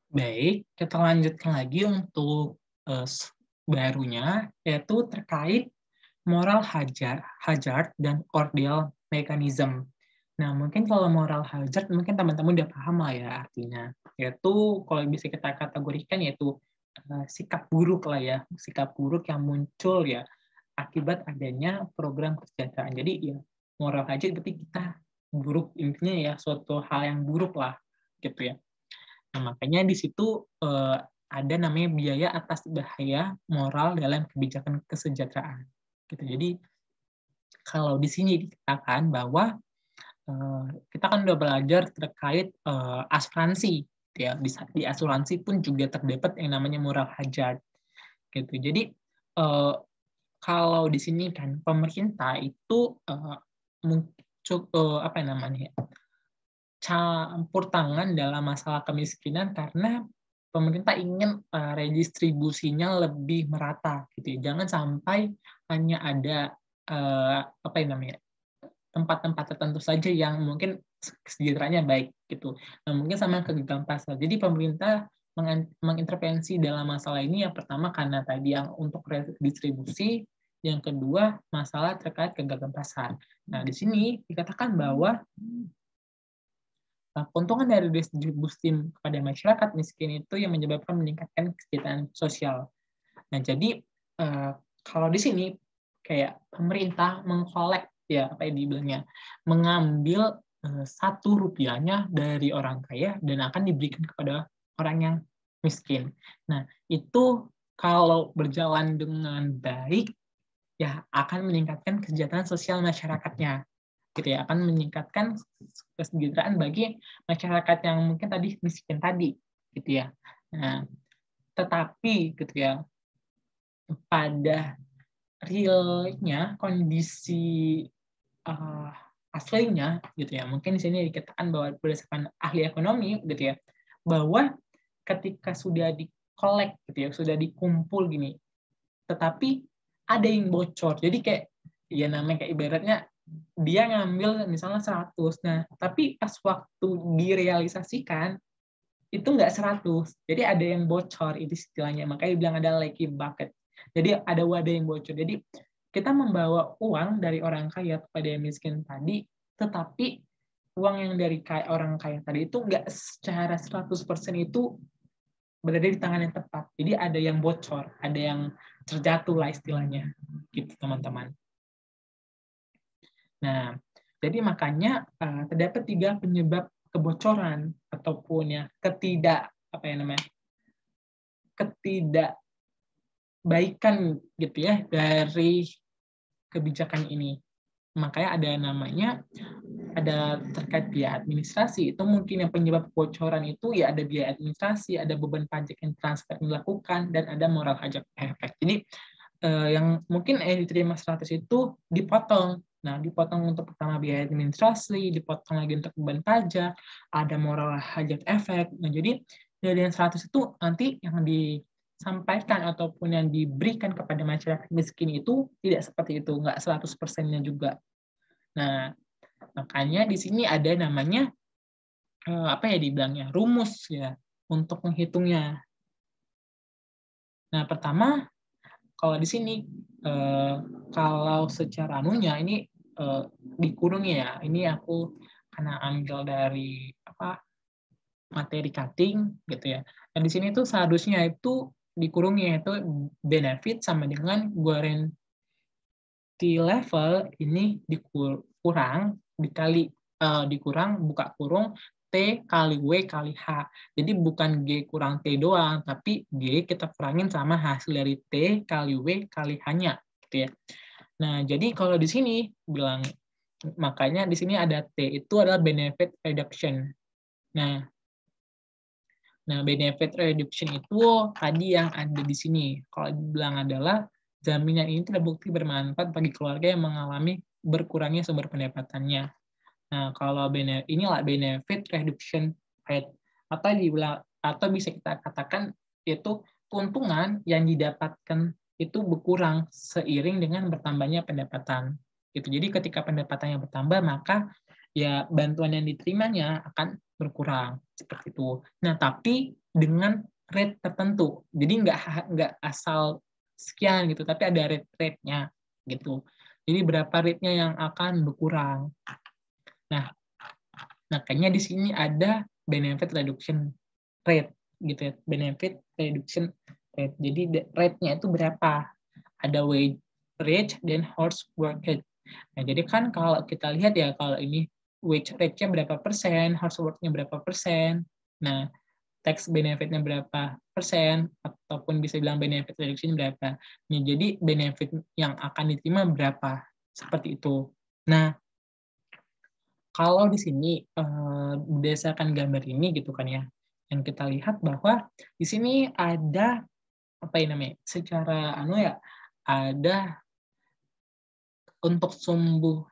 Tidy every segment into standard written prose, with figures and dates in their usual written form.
Baik, kita lanjutkan lagi untuk barunya, yaitu terkait moral hazard dan ordeal mechanism. Nah, mungkin kalau moral hazard mungkin teman-teman udah paham lah ya artinya. Yaitu kalau bisa kita kategorikan yaitu sikap buruk lah ya, sikap buruk yang muncul ya akibat adanya program kesejahteraan. Jadi ya moral hazard berarti kita buruk, intinya ya suatu hal yang buruk lah gitu ya. Nah, makanya di situ ada namanya biaya atas bahaya moral dalam kebijakan kesejahteraan. Gitu. Jadi kalau di sini dikatakan bahwa kita kan udah belajar terkait asuransi, ya di asuransi pun juga terdapat yang namanya moral hazard. Gitu. Jadi kalau di sini kan pemerintah itu apa namanya? Campur tangan dalam masalah kemiskinan karena pemerintah ingin redistribusinya lebih merata gitu ya. Jangan sampai hanya ada apa yang namanya tempat-tempat tertentu saja yang mungkin kesejahteraannya baik gitu. Nah, mungkin sama kegiatan pasar. Jadi pemerintah mengintervensi dalam masalah ini yang pertama karena tadi yang untuk redistribusi, yang kedua masalah terkait kegagalan pasar. Nah, di sini dikatakan bahwa keuntungan dari distribusi kepada masyarakat miskin itu yang menyebabkan meningkatkan kesejahteraan sosial. Nah, jadi kalau di sini kayak pemerintah mengkolek ya apa yang dibilangnya, mengambil satu rupiahnya dari orang kaya dan akan diberikan kepada orang yang miskin. Nah, itu kalau berjalan dengan baik ya akan meningkatkan kesejahteraan sosial masyarakatnya gitu ya, akan meningkatkan kesejahteraan bagi masyarakat yang mungkin tadi miskin tadi gitu ya. Nah, tetapi gitu ya pada realnya kondisi uh, aslinya gitu ya, mungkin di sini dikatakan bahwa berdasarkan ahli ekonomi gitu ya, bahwa ketika sudah dikolek gitu ya, sudah dikumpul gini, tetapi ada yang bocor. Jadi kayak ya namanya kayak ibaratnya dia ngambil misalnya 100. Nah, tapi pas waktu direalisasikan itu nggak 100. Jadi ada yang bocor itu istilahnya. Makanya dibilang ada leaky bucket. Jadi ada wadah yang bocor. Jadi kita membawa uang dari orang kaya kepada yang miskin tadi, tetapi uang yang dari orang kaya tadi itu nggak secara 100% itu berada di tangan yang tepat. Jadi ada yang bocor, ada yang terjatuh lah istilahnya. Gitu teman-teman. Nah, jadi makanya terdapat 3 penyebab kebocoran ataupun ya ketidakbaikan gitu ya dari kebijakan ini. Makanya ada terkait biaya administrasi. Itu mungkin yang penyebab kebocoran itu ya ada biaya administrasi, ada beban pajak yang transfer dilakukan, dan ada moral hazard effect. Jadi yang mungkin diterima 100 itu dipotong. Nah, dipotong untuk pertama biaya administrasi, dipotong lagi untuk beban pajak, ada moral hazard effect. Nah, jadi dari yang 100 itu nanti yang disampaikan ataupun yang diberikan kepada masyarakat miskin itu tidak seperti itu, nggak 100%-nya juga. Nah, makanya di sini ada namanya apa ya dibilangnya rumus ya untuk menghitungnya. Nah, pertama kalau di sini kalau secara anunya ini dikurungi ya. Ini aku karena ambil dari apa materi cutting gitu ya. Dan di sini tuh seharusnya itu dikurungi yaitu benefit sama dengan guarantee level ini dikurang buka kurung T kali W kali H. Jadi bukan G kurang T doang, tapi G kita kurangin sama hasil dari T kali W kali H-nya. Gitu ya. Nah, jadi kalau di sini bilang, makanya di sini ada T, itu adalah benefit reduction. Nah, benefit reduction itu tadi yang ada di sini. Kalau dibilang adalah jaminan ini terbukti bermanfaat bagi keluarga yang mengalami berkurangnya sumber pendapatannya. Nah, kalau inilah benefit reduction rate atau bisa kita katakan itu keuntungan yang didapatkan itu berkurang seiring dengan bertambahnya pendapatan. Gitu. Jadi ketika pendapatannya bertambah, maka ya bantuan yang diterimanya akan berkurang seperti itu. Nah, tapi dengan rate tertentu. Jadi nggak asal sekian gitu, tapi ada rate-nya gitu. Jadi berapa rate-nya yang akan berkurang. Nah, makanya di sini ada benefit reduction rate gitu ya. Benefit reduction rate. Jadi rate-nya itu berapa? Ada wage rate dan horse work rate. Nah, jadi kan kalau kita lihat ya, kalau ini wage rate-nya berapa persen, horse work-nya berapa persen. Nah, tax benefit-nya berapa persen, ataupun bisa bilang benefit reduction berapa. Nah, jadi benefit yang akan diterima berapa. Seperti itu. Nah, kalau di sini berdasarkan gambar ini gitu kan ya, yang kita lihat bahwa di sini ada apa ya namanya? Secara ada untuk sumbu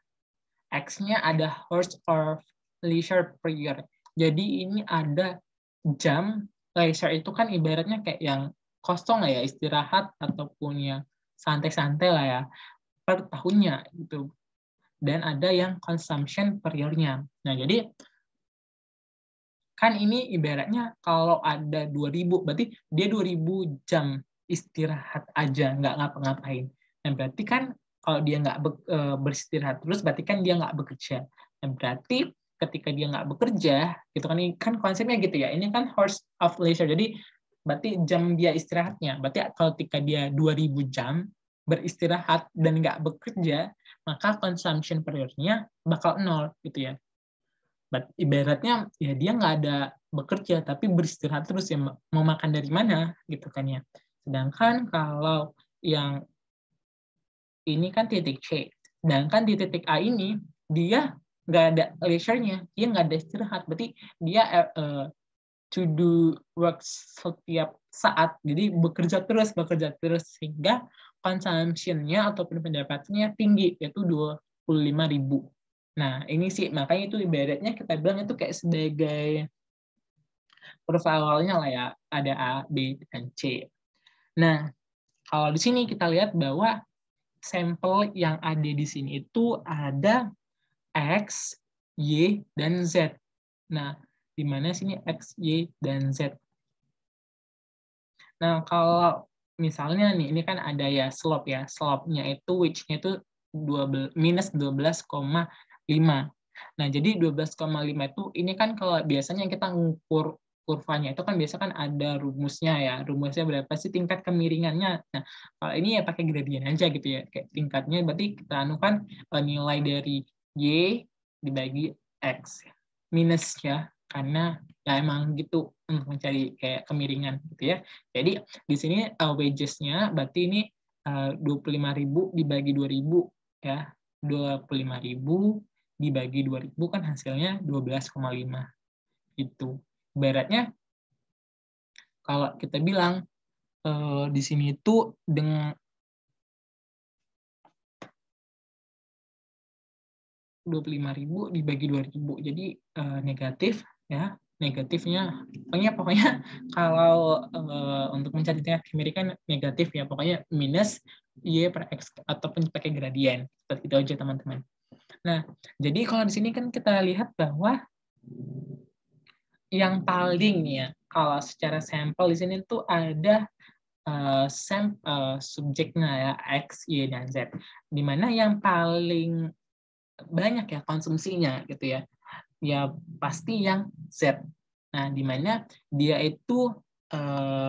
X-nya ada horse or leisure per year. Jadi ini ada jam leisure itu kan ibaratnya kayak yang kosong lah ya, istirahat ataupun yang santai-santai lah ya per tahunnya gitu. Dan ada yang consumption per year-nya. Nah, jadi kan ini ibaratnya kalau ada 2000, berarti dia 2000 jam istirahat aja, nggak ngapa-ngapain. Nah, berarti kan kalau dia nggak beristirahat terus, berarti kan dia nggak bekerja. Nah, berarti ketika dia nggak bekerja, gitu kan konsepnya gitu ya, ini kan horse of leisure, jadi berarti jam dia istirahatnya. Berarti kalau ketika dia 2000 jam beristirahat dan nggak bekerja, maka consumption per year-nya bakal 0, gitu ya. Ibaratnya ya dia nggak ada bekerja tapi beristirahat terus ya, mau makan dari mana gitu kan ya. Sedangkan kalau yang ini kan titik C, sedangkan di titik A ini dia nggak ada leisure-nya, dia nggak ada istirahat, berarti dia to do work setiap saat, jadi bekerja terus sehingga consumption-nya ataupun pendapatannya tinggi, yaitu 25.000. Nah, ini sih, makanya itu ibaratnya kita bilang itu kayak sebagai kurva awalnya lah ya, ada A, B, dan C. Nah, kalau di sini kita lihat bahwa sampel yang ada di sini itu ada X, Y, dan Z. Nah, di mana sini X, Y, dan Z. Nah, kalau misalnya nih, ini kan ada ya slope ya. Slope-nya itu, which-nya itu minus 12,5. Nah, jadi 12,5 itu, ini kan kalau biasanya kita ngukur kurvanya, itu kan biasa kan ada rumusnya ya. Rumusnya berapa sih tingkat kemiringannya. Nah, kalau ini ya pakai gradient aja gitu ya. Kayak tingkatnya berarti kita anukan nilai dari Y dibagi X. Minus ya, karena ya emang gitu untuk mencari kayak kemiringan gitu ya. Jadi di sini wages-nya berarti ini 25.000 dibagi 2.000 ya. 25.000 dibagi 2.000 kan hasilnya 12,5 gitu. Ibaratnya kalau kita bilang di sini itu dengan 25.000 dibagi 2.000 jadi negatif ya. Negatifnya pokoknya kalau untuk mencari tingkat kemirikan negatif ya, pokoknya minus Y per X ataupun pakai gradien. Seperti itu aja teman-teman. Nah, jadi kalau di sini kan kita lihat bahwa yang paling ya, kalau secara sampel di sini tuh ada subjeknya ya, X, Y, dan Z. Di mana yang paling banyak ya konsumsinya gitu ya. Ya pasti yang Z. Nah, di mana dia itu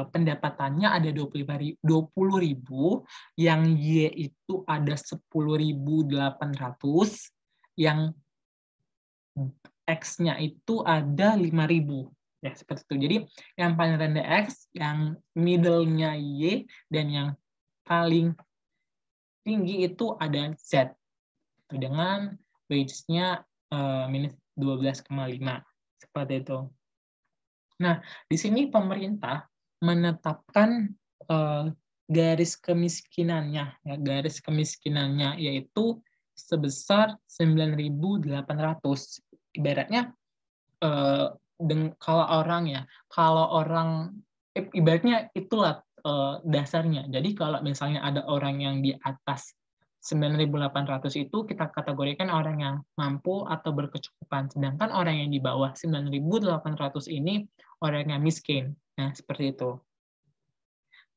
pendapatannya ada 20.000, yang Y itu ada 10.800, yang X-nya itu ada 5.000. Ya, seperti itu. Jadi yang paling rendah X, yang middle-nya Y, dan yang paling tinggi itu ada Z. Dengan wage-nya minus 12,5. Seperti itu. Nah, di sini pemerintah menetapkan garis kemiskinannya, ya, garis kemiskinannya yaitu sebesar 9.800. Ibaratnya kalau orang ibaratnya itulah dasarnya. Jadi kalau misalnya ada orang yang di atas 9.800 itu kita kategorikan orang yang mampu atau berkecukupan. Sedangkan orang yang di bawah 9.800 ini orang yang miskin. Nah, seperti itu.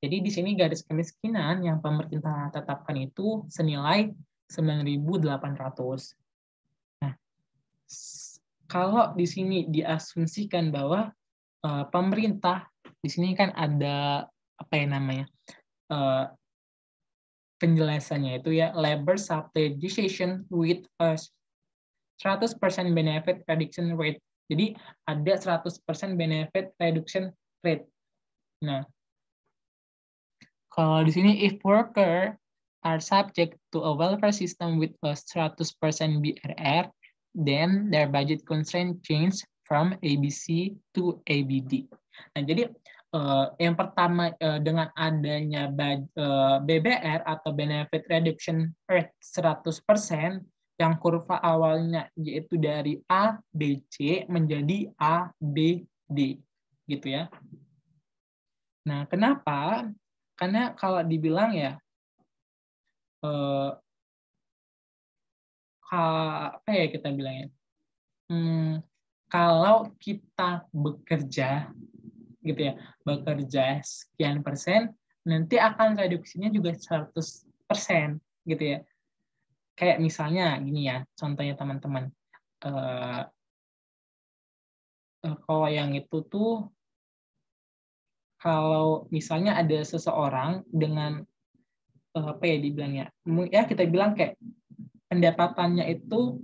Jadi di sini garis kemiskinan yang pemerintah tetapkan itu senilai 9.800. Nah, kalau di sini diasumsikan bahwa pemerintah di sini kan ada apa ya namanya? Penjelasannya itu ya labor subsidization with a 100% benefit reduction rate. Jadi ada 100% benefit reduction rate. Nah, kalau di sini if worker are subject to a welfare system with a 100% BRR, then their budget constraint change from ABC to ABD. Nah, jadi yang pertama dengan adanya BBR atau benefit reduction rate 100%, yang kurva awalnya yaitu dari A, B, C menjadi A, B, D. Gitu ya. Nah, kenapa? Karena kalau dibilang ya, apa ya kita bilangnya? Kalau kita bekerja gitu ya, bekerja sekian persen, nanti akan reduksinya juga 100% gitu ya. Kayak misalnya gini ya, contohnya teman-teman. Kalau yang itu tuh, kalau misalnya ada seseorang dengan apa ya dibilangnya, ya kita bilang kayak pendapatannya itu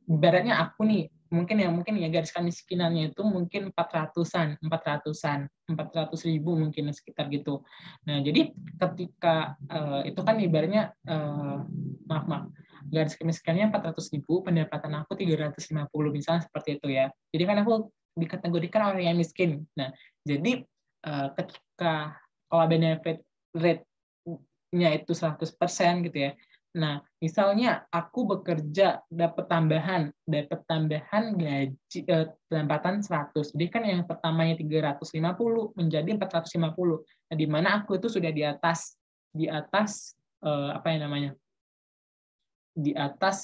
ibaratnya aku nih, mungkin ya garis kemiskinannya itu mungkin 400-an, 400.000 mungkin sekitar gitu. Nah, jadi ketika itu kan ibaratnya maaf, garis kemiskinannya 400.000, pendapatan aku 350 misalnya seperti itu ya. Jadi kan aku dikategorikan orang yang miskin. Nah, jadi ketika kalau benefit rate-nya itu 100% gitu ya. Nah, misalnya aku bekerja dapat tambahan gaji pendapatan 100. Jadi kan yang pertamanya 350 menjadi 450. Nah, di mana aku itu sudah di atas apa yang namanya? Di atas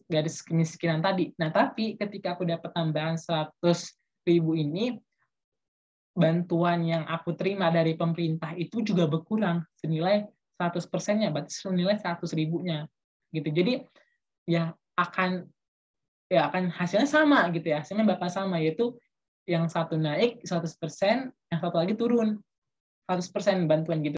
garis kemiskinan tadi. Nah, tapi ketika aku dapat tambahan 100.000 ini, bantuan yang aku terima dari pemerintah itu juga berkurang senilai 100%-nya, berarti senilai 100.000-nya gitu. Jadi ya akan hasilnya sama gitu ya. Hasilnya bakal sama, yaitu yang satu naik 100%, yang satu lagi turun 100% bantuan gitu.